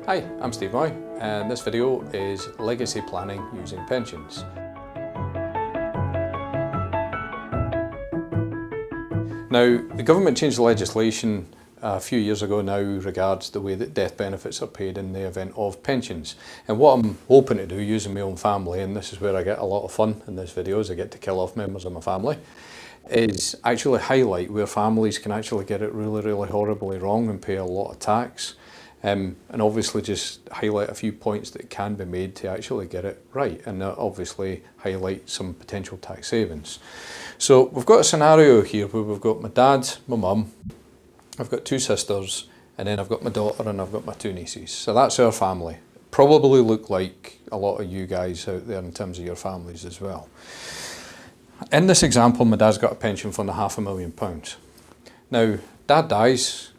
Hi, I'm Steve Moy, and this video is legacy planning using pensions. Now, the government changed the legislation a few years ago now regards the way that death benefits are paid in the event of pensions. And what I'm hoping to do using my own family, and this is where I get a lot of fun in this video, is I get to kill off members of my family, is actually highlight where families can actually get it really horribly wrong and pay a lot of tax. And obviously just highlight a few points that can be made to actually get it right, and obviously highlight some potential tax savings. So we've got a scenario here where we've got my dad, my mum, I've got two sisters, and then I've got my daughter and I've got my two nieces. So that's our family. Probably look like a lot of you guys out there in terms of your families as well. In this example, my dad's got a pension fund of £500,000. Now, dad dies,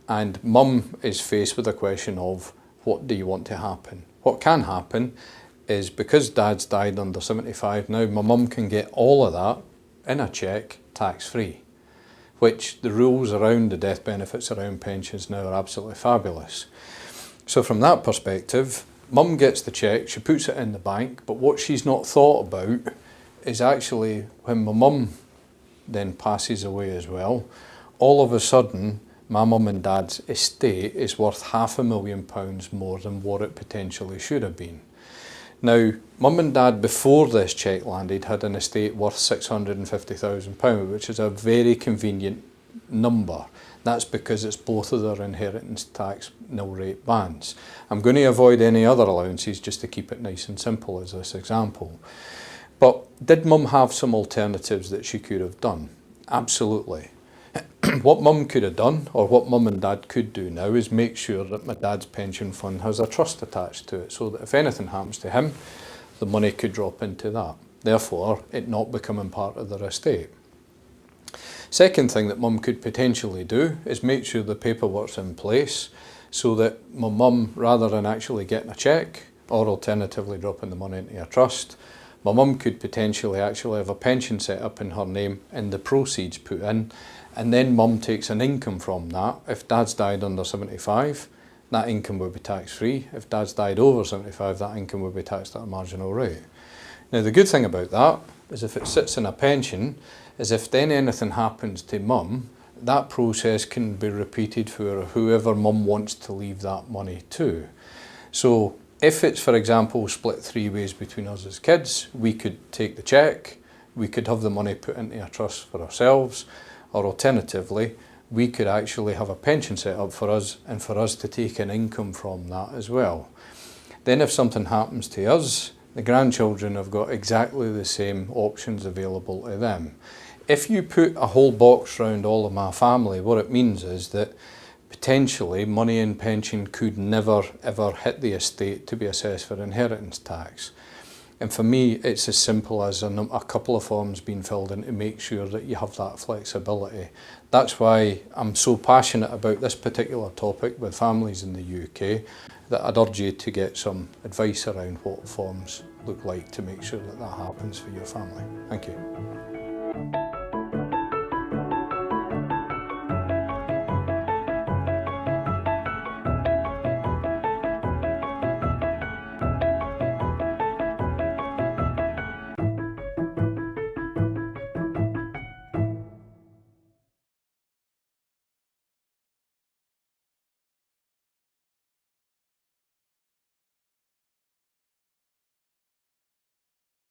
and mum is faced with the question of what do you want to happen? What can happen is because dad's died under 75 now, my mum can get all of that in a cheque tax-free, which the rules around the death benefits around pensions now are absolutely fabulous. So from that perspective, mum gets the cheque, she puts it in the bank, but what she's not thought about is actually when my mum then passes away as well, all of a sudden my mum and dad's estate is worth £500,000 more than what it potentially should have been. Now, mum and dad before this cheque landed had an estate worth £650,000, which is a very convenient number. That's because it's both of their inheritance tax nil rate bands. I'm going to avoid any other allowances just to keep it nice and simple as this example. But did mum have some alternatives that she could have done? Absolutely. What mum could have done, or what mum and dad could do now, is make sure that my dad's pension fund has a trust attached to it, so that if anything happens to him, the money could drop into that, therefore it not becoming part of their estate. Second thing that mum could potentially do is make sure the paperwork's in place so that my mum, rather than actually getting a cheque or alternatively dropping the money into a trust, my mum could potentially actually have a pension set up in her name and the proceeds put in, and then mum takes an income from that. If dad's died under 75, that income would be tax-free. If dad's died over 75, that income would be taxed at a marginal rate. Now the good thing about that is if it sits in a pension, is if then anything happens to mum, that process can be repeated for whoever mum wants to leave that money to. So if it's, for example, split three ways between us as kids, we could take the cheque, we could have the money put into a trust for ourselves, or alternatively, we could actually have a pension set up for us and for us to take an income from that as well. Then if something happens to us, the grandchildren have got exactly the same options available to them. If you put a whole box around all of my family, what it means is that potentially money in pension could never ever hit the estate to be assessed for inheritance tax. And for me, it's as simple as a couple of forms being filled in to make sure that you have that flexibility. That's why I'm so passionate about this particular topic with families in the UK, that I'd urge you to get some advice around what forms look like to make sure that that happens for your family. Thank you.